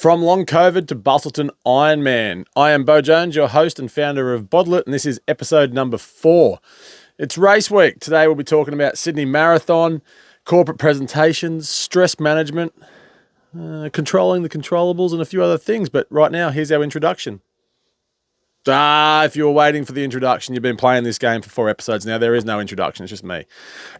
From long COVID to Bustleton Ironman, I am Beau Jones, your host and founder of Bottle.It, and this is episode number 4. It's race week. Today we'll be talking about Sydney Marathon, corporate presentations, stress management, controlling the controllables, and a few other things. But right now, here's our introduction. If you were waiting for the introduction, you've been playing this game for 4 episodes now. There is no introduction. It's just me.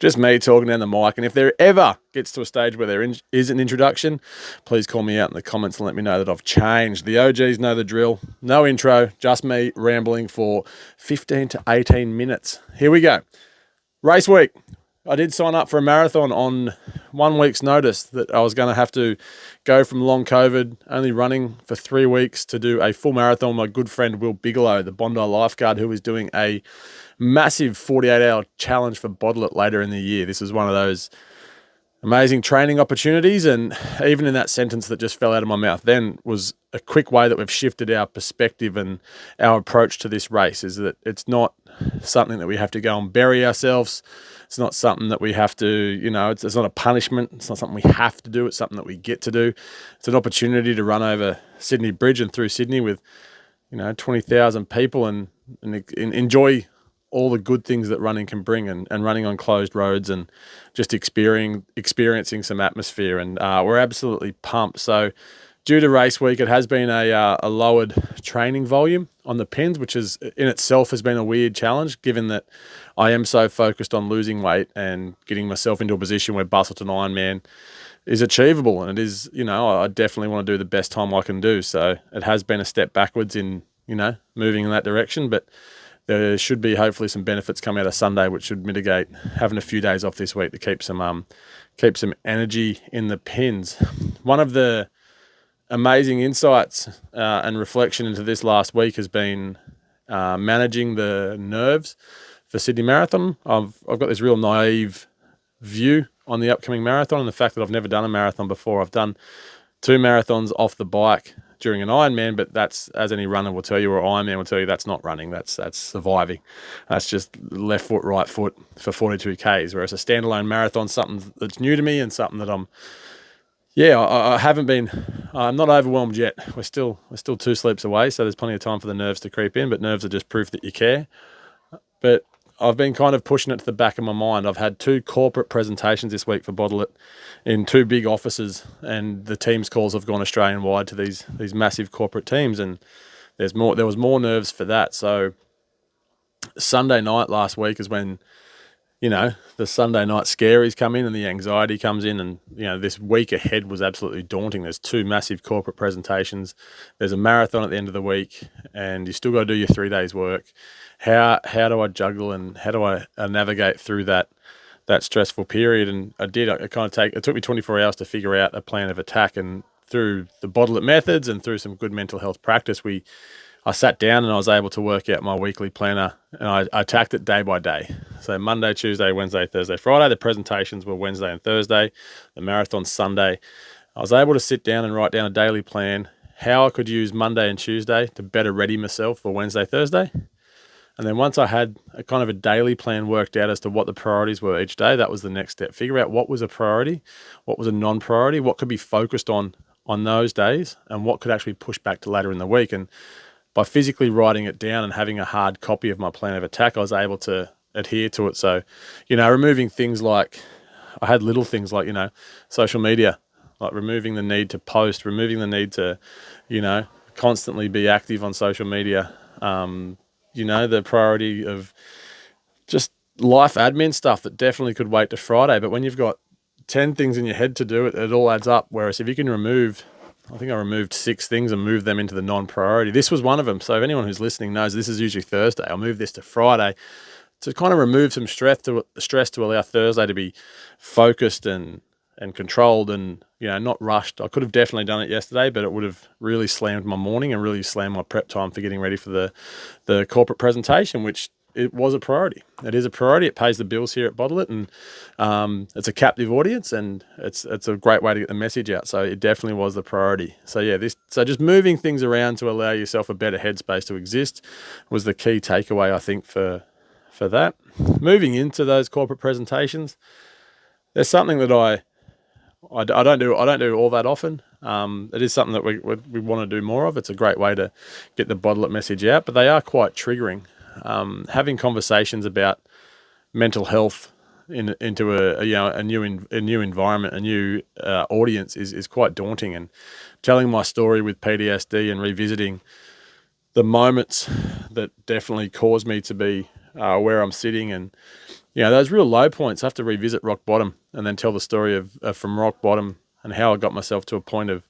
Just me talking down the mic. And if there ever gets to a stage where there is an introduction, please call me out in the comments and let me know that I've changed. The OGs know the drill. No intro, just me rambling for 15 to 18 minutes. Here we go. Race week. I did sign up for a marathon on 1 week's notice that I was going to have to go from long COVID, only running for 3 weeks, to do a full marathon. My good friend Will Bigelow, the Bondi lifeguard, who is doing a massive 48-hour challenge for Bottle.It later in the year. This is one of those amazing training opportunities, and even in that sentence that just fell out of my mouth then was a quick way that we've shifted our perspective and our approach to this race, is that it's not something that we have to go and bury ourselves. It's not something that we have to, it's not a punishment. It's not something we have to do. It's something that we get to do. It's an opportunity to run over Sydney Bridge and through Sydney with, 20,000 people and enjoy all the good things that running can bring, and running on closed roads and just experiencing some atmosphere. And we're absolutely pumped. So due to race week, it has been a lowered training volume on the pins, which is in itself has been a weird challenge, given that I am so focused on losing weight and getting myself into a position where Bustleton Ironman is achievable. And it is, I definitely want to do the best time I can do. So it has been a step backwards in, moving in that direction, but there should be hopefully some benefits come out of Sunday, which should mitigate having a few days off this week to keep some energy in the pins. One of the amazing insights and reflection into this last week has been managing the nerves for Sydney Marathon. I've got this real naive view on the upcoming marathon and the fact that I've never done a marathon before. I've done 2 marathons off the bike during an Ironman, but that's, as any runner will tell you, or Ironman will tell you, that's not running. That's surviving. That's just left foot, right foot for 42 Ks. Whereas a standalone marathon, something that's new to me and something that I haven't been. I'm not overwhelmed yet. We're still 2 sleeps away, so there's plenty of time for the nerves to creep in. But nerves are just proof that you care. But I've been kind of pushing it to the back of my mind. I've had 2 corporate presentations this week for Bottle.It in 2 big offices, and the teams calls have gone Australian wide to these massive corporate teams, and there was more nerves for that. So Sunday night last week is when the Sunday night scaries come in and the anxiety comes in, and this week ahead was absolutely daunting. There's 2 massive corporate presentations. There's a marathon at the end of the week, and you still got to do your 3 days work. How do I juggle and how do I navigate through that stressful period? And I did. It took me 24 hours to figure out a plan of attack, and through the Bottle.It methods and through some good mental health practice, I sat down and I was able to work out my weekly planner, and I attacked it day by day. So Monday, Tuesday, Wednesday, Thursday, Friday. The presentations were Wednesday and Thursday. The marathon Sunday. I was able to sit down and write down a daily plan, how I could use Monday and Tuesday to better ready myself for Wednesday, Thursday. And then once I had a kind of a daily plan worked out as to what the priorities were each day, that was the next step. Figure out what was a priority, what was a non-priority, what could be focused on those days, and what could actually push back to later in the week. And by physically writing it down and having a hard copy of my plan of attack, I was able to adhere to it. So, removing things like, I had little things like, social media, like removing the need to post, removing the need to, constantly be active on social media. The priority of just life admin stuff that definitely could wait to Friday. But when you've got 10 things in your head to do, it all adds up. Whereas if you can remove, I think I removed 6 things and moved them into the non-priority. This was one of them. So if anyone who's listening knows, this is usually Thursday. I'll move this to Friday to kind of remove some stress to allow Thursday to be focused and controlled and, not rushed. I could have definitely done it yesterday, but it would have really slammed my morning and really slammed my prep time for getting ready for the corporate presentation, which it was a priority. It is a priority. It pays the bills here at Bottle.It, and it's a captive audience, and it's a great way to get the message out. So it definitely was the priority. So just moving things around to allow yourself a better headspace to exist was the key takeaway, I think, for that. Moving into those corporate presentations, there's something that I don't do all that often. It is something that we want to do more of. It's a great way to get the Bottle.It message out, but they are quite triggering. Having conversations about mental health into a new environment, a new audience is quite daunting. And telling my story with PTSD and revisiting the moments that definitely caused me to be where I'm sitting, and those real low points. I have to revisit rock bottom and then tell the story of from rock bottom and how I got myself to a point of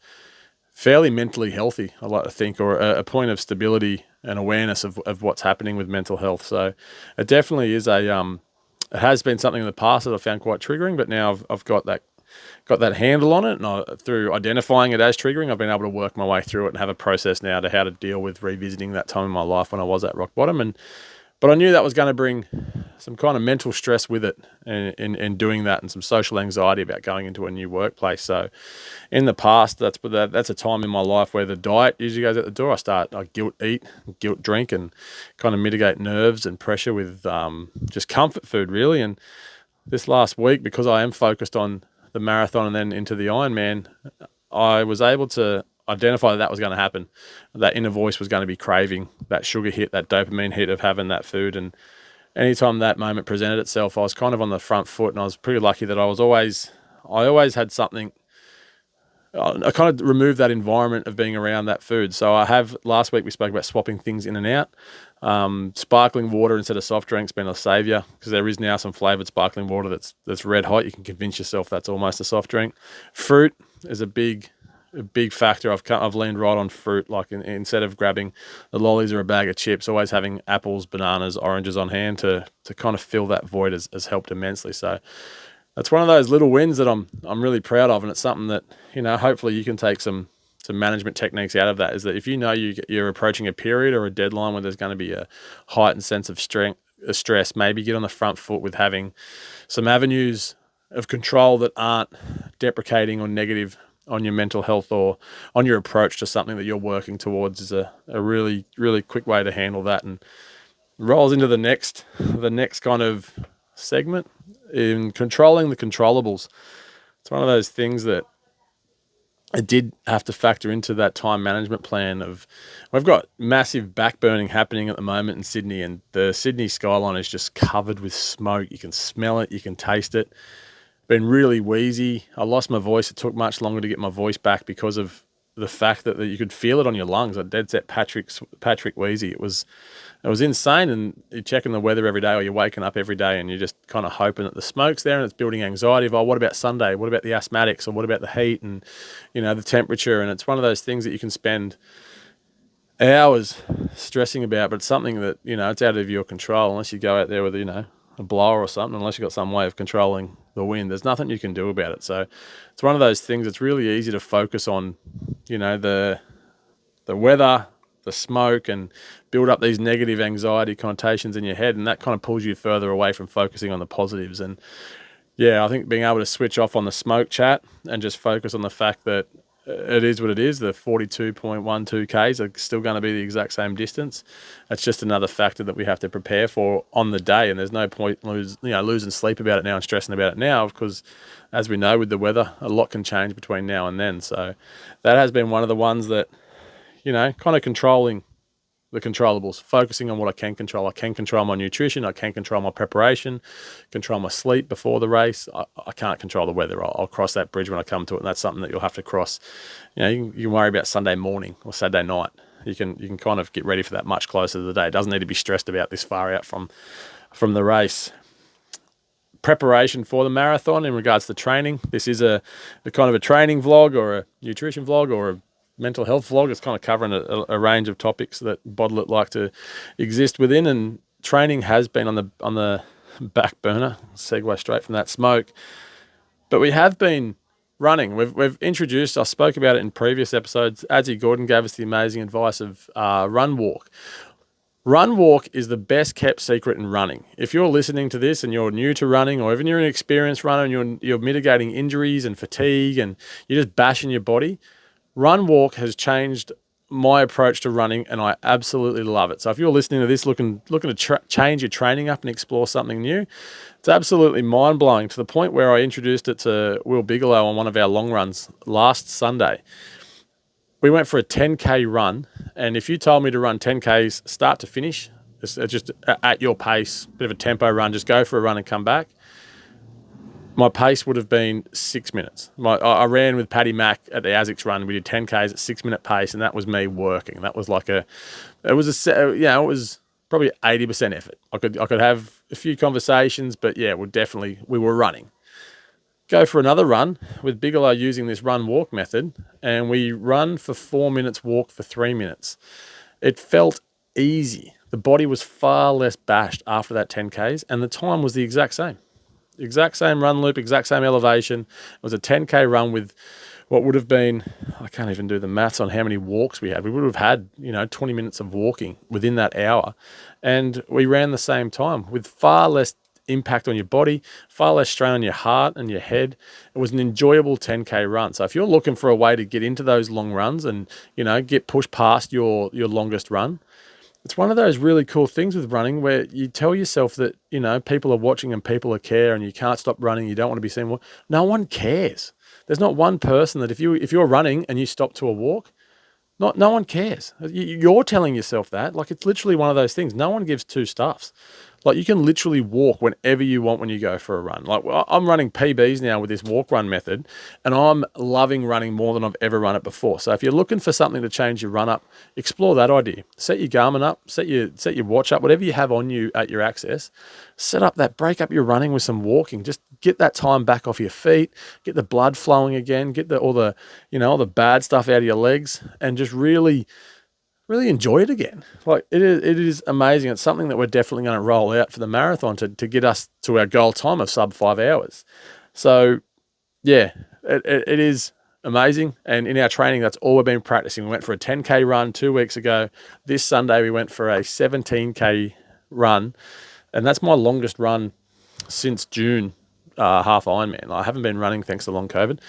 fairly mentally healthy, I like to think, or a point of stability and awareness of what's happening with mental health. So it definitely is it has been something in the past that I found quite triggering, but now I've got that handle on it, and through identifying it as triggering, I've been able to work my way through it and have a process now to how to deal with revisiting that time in my life when I was at rock bottom. But I knew that was going to bring some kind of mental stress with it in doing that, and some social anxiety about going into a new workplace. So in the past, that's a time in my life where the diet usually goes out the door. I guilt eat, guilt drink, and kind of mitigate nerves and pressure with just comfort food, really. And this last week, because I am focused on the marathon and then into the Ironman, I was able to identify that was going to happen. That inner voice was going to be craving that sugar hit, that dopamine hit of having that food. And anytime that moment presented itself, I was kind of on the front foot, and I was pretty lucky that I always had something. I kind of removed that environment of being around that food. So last week we spoke about swapping things in and out. Sparkling water instead of soft drinks been a savior, because there is now some flavored sparkling water that's red hot. You can convince yourself that's almost a soft drink. Fruit is a big factor. I've leaned right on fruit. Like instead of grabbing the lollies or a bag of chips, always having apples, bananas, oranges on hand to kind of fill that void has helped immensely. So that's one of those little wins that I'm really proud of, and it's something that hopefully you can take some management techniques out of that. Is that if you're approaching a period or a deadline where there's going to be a heightened sense of stress, maybe get on the front foot with having some avenues of control that aren't deprecating or negative on your mental health or on your approach to something that you're working towards. Is a really, really quick way to handle that, and rolls into the next kind of segment in controlling the controllables. It's one of those things that I did have to factor into that time management plan. We've got massive backburning happening at the moment in Sydney, and the Sydney skyline is just covered with smoke. You can smell it, you can taste it. Been really wheezy. I lost my voice. It took much longer to get my voice back because of the fact that you could feel it on your lungs. I dead set Patrick wheezy. It was insane. And you're checking the weather every day, or you're waking up every day, and you're just kind of hoping that the smoke's there, and it's building anxiety of, what about Sunday? What about the asthmatics? Or what about the heat and the temperature? And it's one of those things that you can spend hours stressing about, but it's something that it's out of your control unless you go out there with a blower or something. Unless you've got some way of controlling the wind, there's nothing you can do about it. So it's one of those things. It's really easy to focus on the weather, the smoke, and build up these negative anxiety connotations in your head, and that kind of pulls you further away from focusing on the positives. And I think being able to switch off on the smoke chat and just focus on the fact that it is what it is. The 42.12 Ks are still going to be the exact same distance. That's just another factor that we have to prepare for on the day. And there's no point losing sleep about it now and stressing about it now, because as we know with the weather, a lot can change between now and then. So that has been one of the ones that, kind of controlling the controllables, focusing on what I can control. I can control my nutrition. I can control my preparation, control my sleep before the race. I can't control the weather. I'll cross that bridge when I come to it, and that's something that you'll have to cross. You can worry about Sunday morning or Saturday night. You can kind of get ready for that much closer to the day. It doesn't need to be stressed about this far out from the race. Preparation for the marathon in regards to training. This is a kind of a training vlog or a nutrition vlog or a mental health vlog. It's kind of covering a range of topics that Bottle.It like to exist within, and training has been on the back burner. Segue straight from that smoke, but we have been running. We've introduced. I spoke about it in previous episodes. Adzi Gordon gave us the amazing advice of run walk. Run walk is the best kept secret in running. If you're listening to this and you're new to running, or even you're an experienced runner and you're mitigating injuries and fatigue and you're just bashing your body, run walk has changed my approach to running, and I absolutely love it. So if you're listening to this, looking to change your training up and explore something new, it's absolutely mind-blowing, to the point where I introduced it to Will Bigelow on one of our long runs last Sunday. We went for a 10K run, and if you told me to run 10Ks start to finish, just at your pace, bit of a tempo run, just go for a run and come back, my pace would have been 6 minutes. I ran with Paddy Mack at the ASICS run. We did 10Ks at 6-minute pace, and that was me working. That was it was probably 80% effort. I could have a few conversations, but yeah, we were running. Go for another run with Bigelow using this run-walk method, and we run for 4 minutes, walk for 3 minutes. It felt easy. The body was far less bashed after that 10Ks, and the time was the exact same. Exact same run loop, exact same elevation. It was a 10K run with what would have been, I can't even do the maths on how many walks we had. We would have had, 20 minutes of walking within that hour. And we ran the same time with far less impact on your body, far less strain on your heart and your head. It was an enjoyable 10K run. So if you're looking for a way to get into those long runs and, get pushed past your longest run, it's one of those really cool things with running where you tell yourself that, people are watching and people are care, and you can't stop running. You don't want to be seen. No one cares. There's not one person that if you're running and you stop to a walk, no one cares. You're telling yourself that. Like, it's literally one of those things. No one gives two stuffs. Like, you can literally walk whenever you want when you go for a run. Like, I'm running PBs now with this walk run method, and I'm loving running more than I've ever run it before. So if you're looking for something to change your run up, explore that idea. Set your Garmin up, set your watch up, whatever you have on you at your access. Set up that, break up your running with some walking. Just get that time back off your feet, get the blood flowing again, get all the bad stuff out of your legs, and just really enjoy it again. Like, it is amazing. It's something that we're definitely going to roll out for the marathon to get us to our goal time of sub 5 hours. So yeah, it is amazing. And in our training, that's all we've been practicing. We went for a 10K run 2 weeks ago. This Sunday, we went for a 17K run, and that's my longest run since June, half Ironman. I haven't been running thanks to long COVID.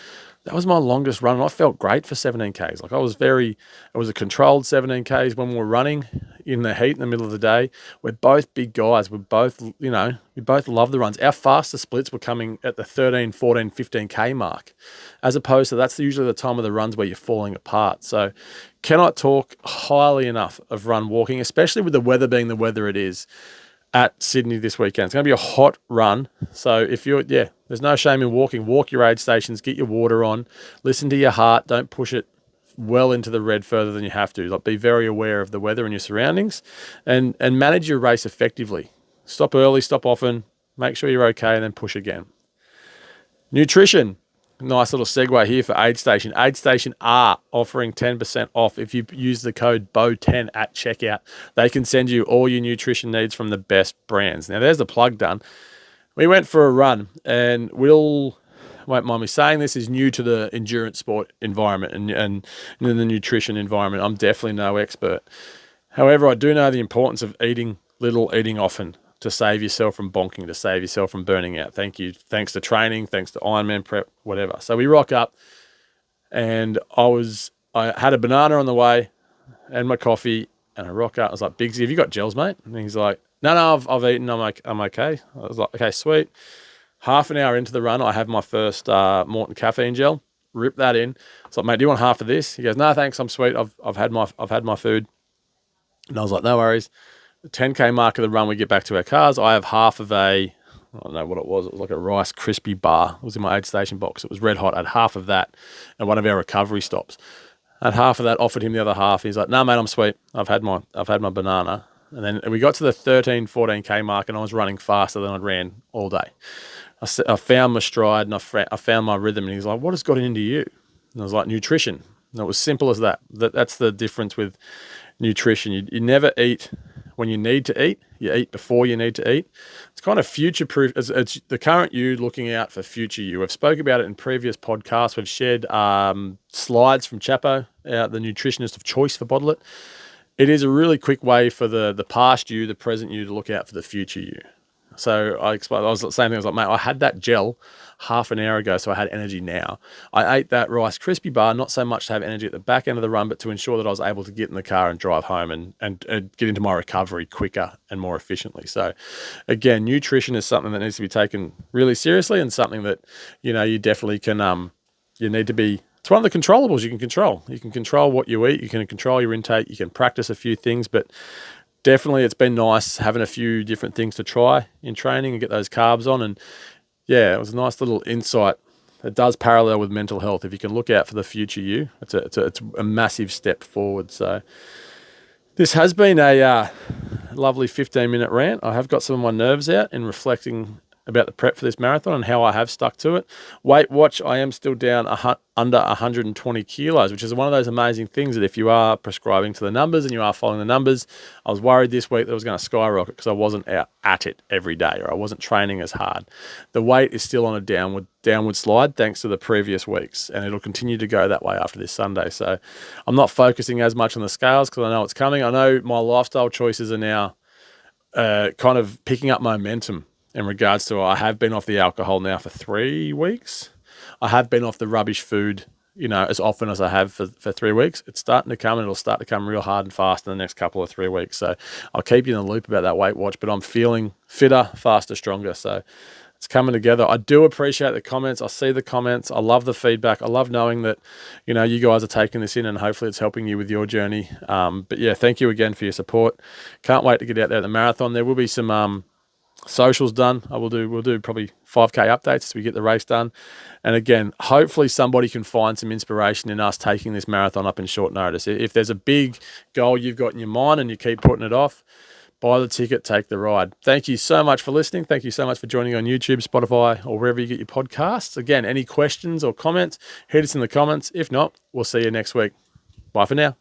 That was my longest run, and I felt great for 17Ks. Like, it was a controlled 17Ks when we were running in the heat in the middle of the day. We're both big guys. We both love the runs. Our fastest splits were coming at the 13, 14, 15K mark, as opposed to that's usually the time of the runs where you're falling apart. So cannot talk highly enough of run walking, especially with the weather being the weather it is at Sydney this weekend. It's going to be a hot run. So there's no shame in walking. Walk your aid stations, get your water on, listen to your heart. Don't push it well into the red further than you have to. Like, be very aware of the weather and your surroundings, and manage your race effectively. Stop early, stop often, make sure you're okay, and then push again. Nutrition. Nice little segue here for Aid Station. Aid Station are offering 10% off if you use the code BEAU10 at checkout. They can send you all your nutrition needs from the best brands. Now, there's the plug done. We went for a run, and Will won't mind me saying this, is new to the endurance sport environment and the nutrition environment. I'm definitely no expert. However, I do know the importance of eating little, eating often, to save yourself from bonking, to save yourself from burning out. Thanks to training, thanks to Ironman prep, whatever. So we rock up, and I had a banana on the way and my coffee, and I rock up. I was like, Biggsy, have you got gels, mate? And he's like, no, I've eaten. I'm okay. I was like, okay, sweet. Half an hour into the run, I have my first Morton caffeine gel. Rip that in. It's like, mate, do you want half of this? He goes, no, thanks, I'm sweet. I've had my food. And I was like, no worries. The 10K mark of the run, we get back to our cars. I have half of I don't know what it was. It was like a Rice Krispie bar. It was in my aid station box. It was red hot. I had half of that at one of our recovery stops. I had half of that, offered him the other half. He's like, no, mate, I'm sweet. I've had my banana. And then we got to the 13, 14K mark, and I was running faster than I'd ran all day. I found my stride, and I found my rhythm. And he's like, what has got into you? And I was like, nutrition. And it was simple as that. That's the difference with nutrition. You never eat when you need to eat. You eat before you need to eat. It's kind of future-proof. It's the current you looking out for future you. We've spoke about it in previous podcasts. We've shared slides from Chapo, the nutritionist of choice for Bottle.It. It is a really quick way for the past you, the present you, to look out for the future you. So I was saying things like, mate, I had that gel half an hour ago, so I had energy now. I ate that Rice Krispie bar, not so much to have energy at the back end of the run, but to ensure that I was able to get in the car and drive home and get into my recovery quicker and more efficiently. So again, nutrition is something that needs to be taken really seriously, and something that, you definitely can, you need to be, it's one of the controllables you can control. You can control what you eat, you can control your intake, you can practice a few things, but definitely it's been nice having a few different things to try in training and get those carbs on. And yeah, it was a nice little insight. It does parallel with mental health. If you can look out for the future you, it's a massive step forward. So this has been a lovely 15-minute rant. I have got some of my nerves out in reflecting about the prep for this marathon and how I have stuck to it. Weight watch, I am still down under 120 kilos, which is one of those amazing things that if you are prescribing to the numbers and you are following the numbers, I was worried this week that it was going to skyrocket because I wasn't out at it every day, or I wasn't training as hard. The weight is still on a downward slide thanks to the previous weeks, and it'll continue to go that way after this Sunday. So I'm not focusing as much on the scales because I know it's coming. I know my lifestyle choices are now kind of picking up momentum in regards to, I have been off the alcohol now for 3 weeks. I have been off the rubbish food, as often as I have for 3 weeks. It's starting to come, and it'll start to come real hard and fast in the next couple of 3 weeks. So I'll keep you in the loop about that weight watch, but I'm feeling fitter, faster, stronger. So it's coming together. I do appreciate the comments. I see the comments. I love the feedback. I love knowing that, you guys are taking this in, and hopefully it's helping you with your journey. But yeah, thank you again for your support. Can't wait to get out there at the marathon. There will be some socials done. We'll do probably 5K updates as we get the race done. And again, hopefully somebody can find some inspiration in us taking this marathon up in short notice. If there's a big goal you've got in your mind and you keep putting it off, buy the ticket, take the ride. Thank you so much for listening. Thank you so much for joining on YouTube, Spotify, or wherever you get your podcasts. Again, any questions or comments, hit us in the comments. If not, we'll see you next week. Bye for now.